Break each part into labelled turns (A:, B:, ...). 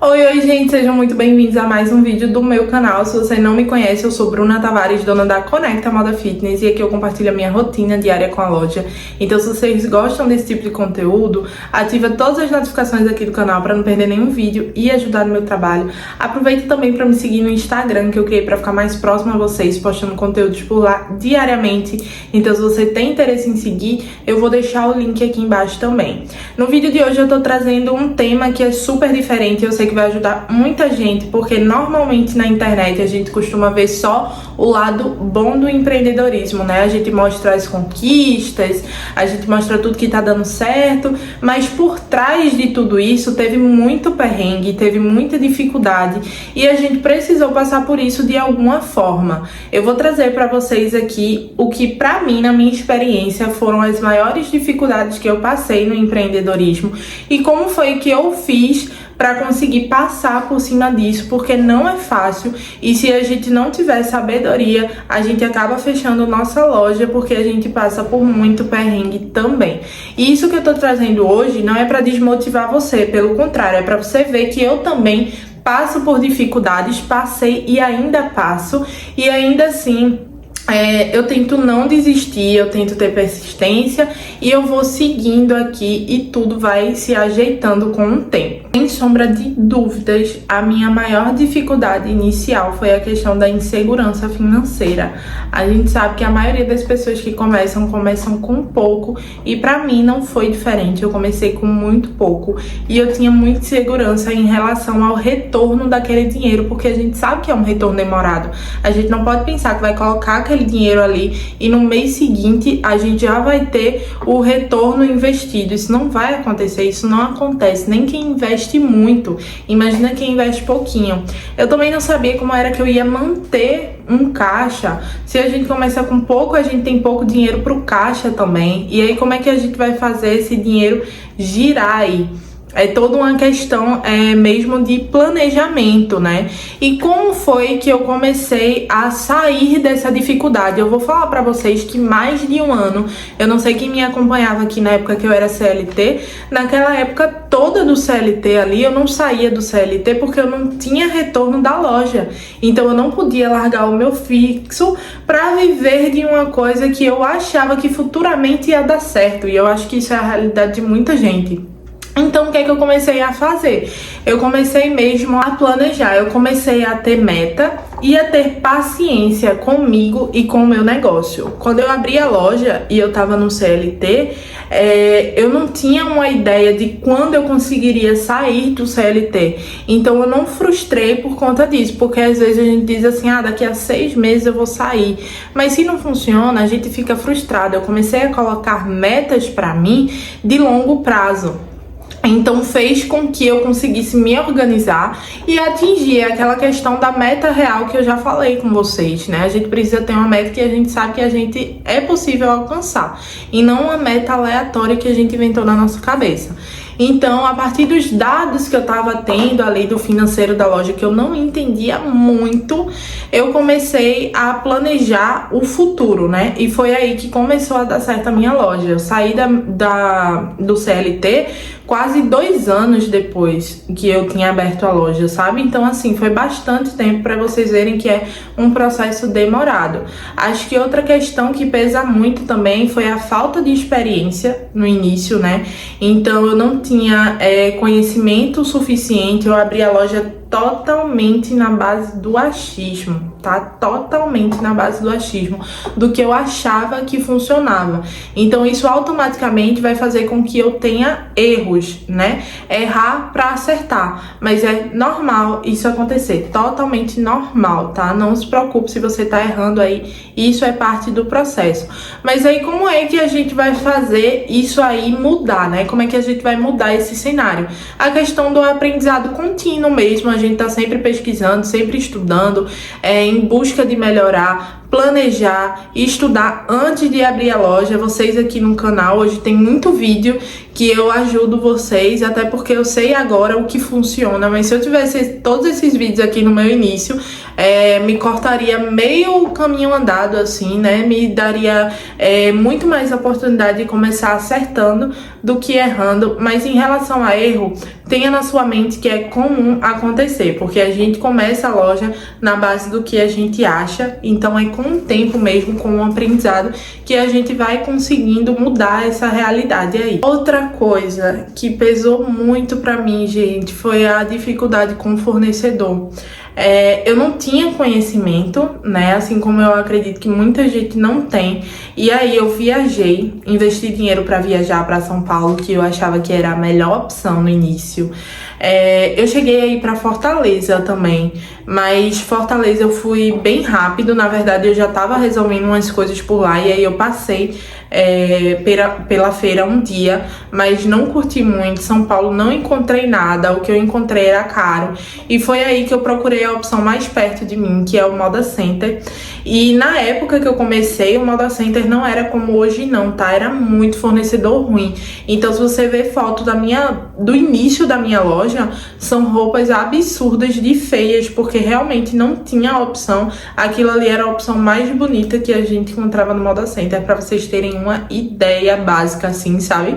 A: Oi, gente, sejam muito bem-vindos a mais um vídeo do meu canal. Se você não me conhece, eu sou Bruna Tavares, dona da Conecta Moda Fitness, e aqui eu compartilho a minha rotina diária com a loja. Então, se vocês gostam desse tipo de conteúdo, ativa todas as notificações aqui do canal para não perder nenhum vídeo e ajudar no meu trabalho. Aproveita também para me seguir no Instagram, que eu criei para ficar mais próximo a vocês, postando conteúdos por lá diariamente. Então, se você tem interesse em seguir, eu vou deixar o link aqui embaixo também. No vídeo de hoje eu tô trazendo um tema que é super diferente, eu sei que vai ajudar muita gente, porque normalmente na internet a gente costuma ver só o lado bom do empreendedorismo, né? A gente mostra as conquistas, a gente mostra tudo que tá dando certo, mas por trás de tudo isso teve muito perrengue, teve muita dificuldade e a gente precisou passar por isso de alguma forma. Eu vou trazer para vocês aqui o que para mim, na minha experiência, foram as maiores dificuldades que eu passei no empreendedorismo e como foi que eu fiz para conseguir passar por cima disso, porque não é fácil e se a gente não tiver sabedoria, a gente acaba fechando nossa loja porque a gente passa por muito perrengue também. E isso que eu tô trazendo hoje não é para desmotivar você, pelo contrário, é para você ver que eu também passo por dificuldades, passei e ainda passo, e ainda assim eu tento não desistir, eu tento ter persistência e eu vou seguindo aqui e tudo vai se ajeitando com o tempo. Sem sombra de dúvidas, a minha maior dificuldade inicial foi a questão da insegurança financeira. A gente sabe que a maioria das pessoas que começam com pouco e pra mim não foi diferente. Eu comecei com muito pouco e eu tinha muita insegurança em relação ao retorno daquele dinheiro, porque a gente sabe que é um retorno demorado. A gente não pode pensar que vai colocar aquele dinheiro ali e no mês seguinte a gente já vai ter o retorno investido. Isso não vai acontecer, isso não acontece, nem quem investe muito, imagina quem investe pouquinho. Eu também não sabia como era que eu ia manter um caixa. Se a gente começa com pouco, a gente tem pouco dinheiro pro caixa também, e aí como é que a gente vai fazer esse dinheiro girar aí? É toda uma questão mesmo de planejamento, né? E como foi que eu comecei a sair dessa dificuldade? Eu vou falar pra vocês que mais de um ano, eu não sei quem me acompanhava aqui na época que eu era CLT, naquela época toda do CLT ali, eu não saía do CLT porque eu não tinha retorno da loja. Então eu não podia largar o meu fixo pra viver de uma coisa que eu achava que futuramente ia dar certo. E eu acho que isso é a realidade de muita gente. Então, o que é que eu comecei a fazer? Eu comecei mesmo a planejar, eu comecei a ter meta e a ter paciência comigo e com o meu negócio. Quando eu abri a loja e eu tava no CLT, eu não tinha uma ideia de quando eu conseguiria sair do CLT. Então, eu não frustrei por conta disso, porque às vezes a gente diz assim, daqui a 6 meses eu vou sair. Mas se não funciona, a gente fica frustrado. Eu comecei a colocar metas pra mim de longo prazo. Então fez com que eu conseguisse me organizar e atingir aquela questão da meta real que eu já falei com vocês, né? A gente precisa ter uma meta que a gente sabe que a gente é possível alcançar e não uma meta aleatória que a gente inventou na nossa cabeça. Então, a partir dos dados que eu tava tendo ali do financeiro da loja, que eu não entendia muito, eu comecei a planejar o futuro, né? E foi aí que começou a dar certo a minha loja. Eu saí do CLT quase 2 anos depois que eu tinha aberto a loja, sabe? Então, assim, foi bastante tempo para vocês verem que é um processo demorado. Acho que outra questão que pesa muito também foi a falta de experiência no início, né? Então, eu não tinha conhecimento suficiente, eu abri a loja totalmente na base do achismo, tá? Totalmente na base do achismo, do que eu achava que funcionava. Então isso automaticamente vai fazer com que eu tenha erros, né? Errar pra acertar, mas é normal isso acontecer, totalmente normal, tá? Não se preocupe se você tá errando aí, isso é parte do processo. Mas aí como é que a gente vai fazer isso aí mudar, né? Como é que a gente vai mudar esse cenário? A questão do aprendizado contínuo mesmo, a gente tá sempre pesquisando, sempre estudando, em busca de melhorar. planejar e estudar antes de abrir a loja. Vocês aqui no canal hoje tem muito vídeo que eu ajudo vocês, até porque eu sei agora o que funciona, mas se eu tivesse todos esses vídeos aqui no meu início, me cortaria meio caminho andado assim, né? Me daria muito mais oportunidade de começar acertando do que errando. Mas em relação a erro, tenha na sua mente que é comum acontecer, porque a gente começa a loja na base do que a gente acha, então é com o tempo mesmo, com o aprendizado, que a gente vai conseguindo mudar essa realidade aí. Outra coisa que pesou muito pra mim, gente, foi a dificuldade com o fornecedor. Eu não tinha conhecimento, né? Assim como eu acredito que muita gente não tem. E aí eu viajei, investi dinheiro para viajar para São Paulo, que eu achava que era a melhor opção no início. Eu cheguei aí para Fortaleza também, mas Fortaleza eu fui bem rápido. Na verdade, eu já tava resolvendo umas coisas por lá e aí eu passei pela feira um dia, mas não curti muito. São Paulo não encontrei nada, o que eu encontrei era caro, e foi aí que eu procurei a opção mais perto de mim, que é o Moda Center. E na época que eu comecei, o Moda Center não era como hoje não, tá? Era muito fornecedor ruim. Então, se você ver foto do início da minha loja, são roupas absurdas de feias, porque realmente não tinha opção. Aquilo ali era a opção mais bonita que a gente encontrava no Moda Center, pra vocês terem uma ideia básica assim, sabe?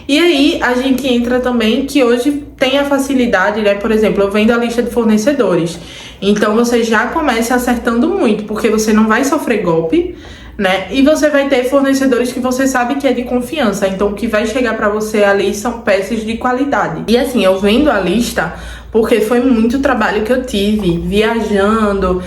A: E aí a gente entra também que hoje tem a facilidade, né? Por exemplo, eu vendo a lista de fornecedores, então você já começa acertando muito, porque você não vai sofrer golpe, né? E você vai ter fornecedores que você sabe que é de confiança, então o que vai chegar pra você ali são peças de qualidade. E assim, eu vendo a lista porque foi muito trabalho que eu tive, viajando,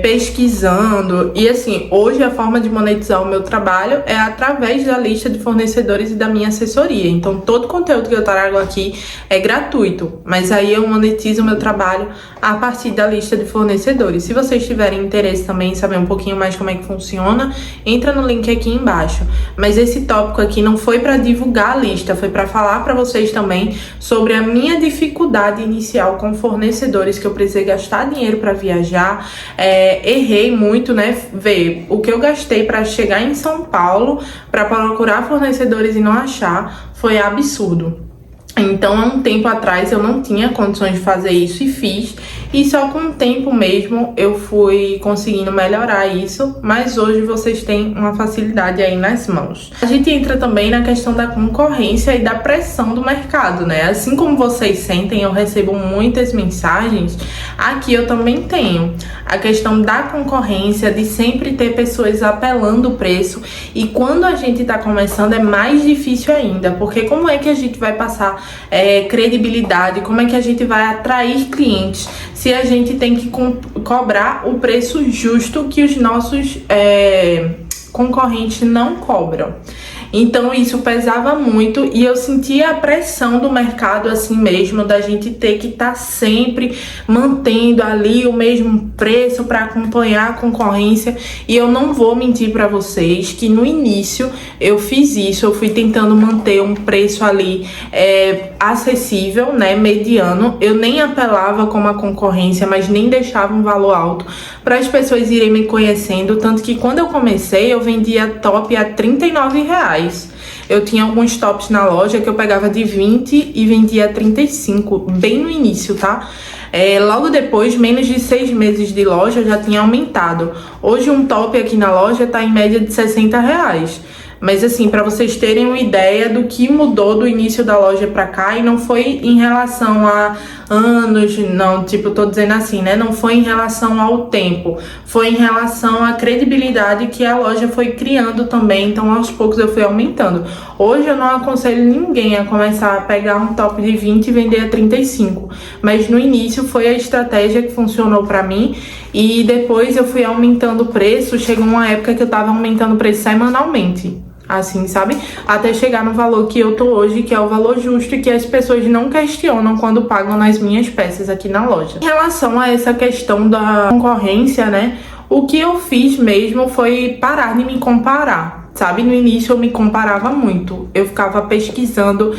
A: pesquisando. E assim, hoje a forma de monetizar o meu trabalho é através da lista de fornecedores e da minha assessoria. Então, todo o conteúdo que eu trago aqui é gratuito, mas aí eu monetizo o meu trabalho a partir da lista de fornecedores. Se vocês tiverem interesse também em saber um pouquinho mais como é que funciona, entra no link aqui embaixo. Mas esse tópico aqui não foi para divulgar a lista, foi para falar para vocês também sobre a minha dificuldade inicial com fornecedores, que eu precisei gastar dinheiro para viajar, errei muito, né? Ver o que eu gastei para chegar em São Paulo para procurar fornecedores e não achar foi absurdo. Então, há um tempo atrás eu não tinha condições de fazer isso e fiz, e só com o tempo mesmo eu fui conseguindo melhorar isso, mas hoje vocês têm uma facilidade aí nas mãos. A gente entra também na questão da concorrência e da pressão do mercado, né? Assim como vocês sentem, eu recebo muitas mensagens, aqui eu também tenho a questão da concorrência, de sempre ter pessoas apelando o preço, e quando a gente tá começando é mais difícil ainda, porque como é que a gente vai passar credibilidade, como é que a gente vai atrair clientes se a gente tem que cobrar o preço justo que os nossos concorrentes não cobram? Então isso pesava muito e eu sentia a pressão do mercado assim mesmo, da gente ter que estar sempre mantendo ali o mesmo preço para acompanhar a concorrência. E eu não vou mentir para vocês que no início eu fiz isso, eu fui tentando manter um preço ali acessível, né, mediano. Eu nem apelava como a concorrência, mas nem deixava um valor alto para as pessoas irem me conhecendo, tanto que quando eu comecei eu vendia top a R$39. Eu tinha alguns tops na loja que eu pegava de 20 e vendia a 35, bem no início, tá? Logo depois, menos de 6 meses de loja, eu já tinha aumentado. Hoje um top aqui na loja tá em média de R$60. Mas assim, para vocês terem uma ideia do que mudou do início da loja pra cá, e não foi em relação a anos, não, tipo, tô dizendo assim, né? Não foi em relação ao tempo, foi em relação à credibilidade que a loja foi criando também. Então, aos poucos eu fui aumentando. Hoje eu não aconselho ninguém a começar a pegar um top de 20 e vender a 35. Mas no início foi a estratégia que funcionou pra mim. E depois eu fui aumentando o preço. Chegou uma época que eu tava aumentando o preço semanalmente, assim, sabe? Até chegar no valor que eu tô hoje, que é o valor justo e que as pessoas não questionam quando pagam nas minhas peças aqui na loja. Em relação a essa questão da concorrência, né? O que eu fiz mesmo foi parar de me comparar. sabe? No início eu me comparava muito, eu ficava pesquisando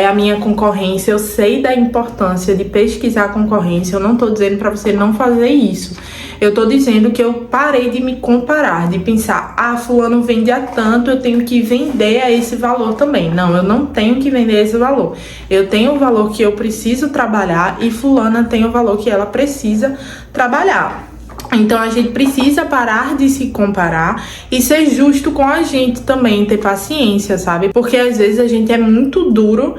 A: a minha concorrência. Eu sei da importância de pesquisar a concorrência, eu não tô dizendo pra você não fazer isso. Eu tô dizendo que eu parei de me comparar, de pensar, fulano vende a tanto, eu tenho que vender a esse valor também. Não, eu não tenho que vender esse valor. Eu tenho o valor que eu preciso trabalhar e fulana tem o valor que ela precisa trabalhar. Então a gente precisa parar de se comparar e ser justo com a gente também, ter paciência, sabe? Porque às vezes a gente é muito duro,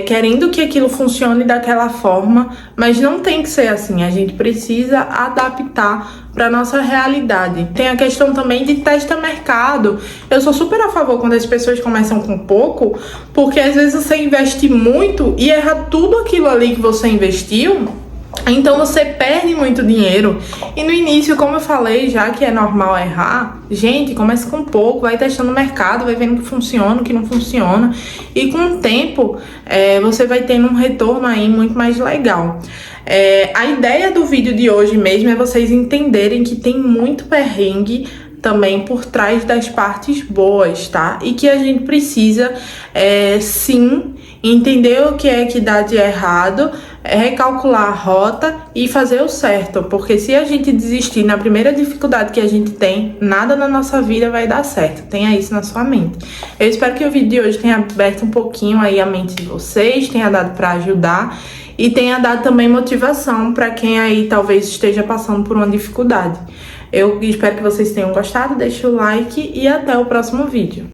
A: querendo que aquilo funcione daquela forma, mas não tem que ser assim. A gente precisa adaptar para nossa realidade. Tem a questão também de testa mercado. Eu sou super a favor quando as pessoas começam com pouco, porque às vezes você investe muito e erra tudo aquilo ali que você investiu. Então você perde muito dinheiro. E no início, como eu falei, já que é normal errar, gente, começa com pouco, vai testando o mercado, vai vendo o que funciona, o que não funciona. E com o tempo, você vai tendo um retorno aí muito mais legal. A ideia do vídeo de hoje mesmo é vocês entenderem que tem muito perrengue também por trás das partes boas, tá? E que a gente precisa, sim, entender o que é que dá de errado, recalcular a rota e fazer o certo, porque se a gente desistir na primeira dificuldade que a gente tem, nada na nossa vida vai dar certo. Tenha isso na sua mente. Eu espero que o vídeo de hoje tenha aberto um pouquinho aí a mente de vocês, tenha dado para ajudar e tenha dado também motivação para quem aí talvez esteja passando por uma dificuldade. Eu espero que vocês tenham gostado, deixe o like e até o próximo vídeo.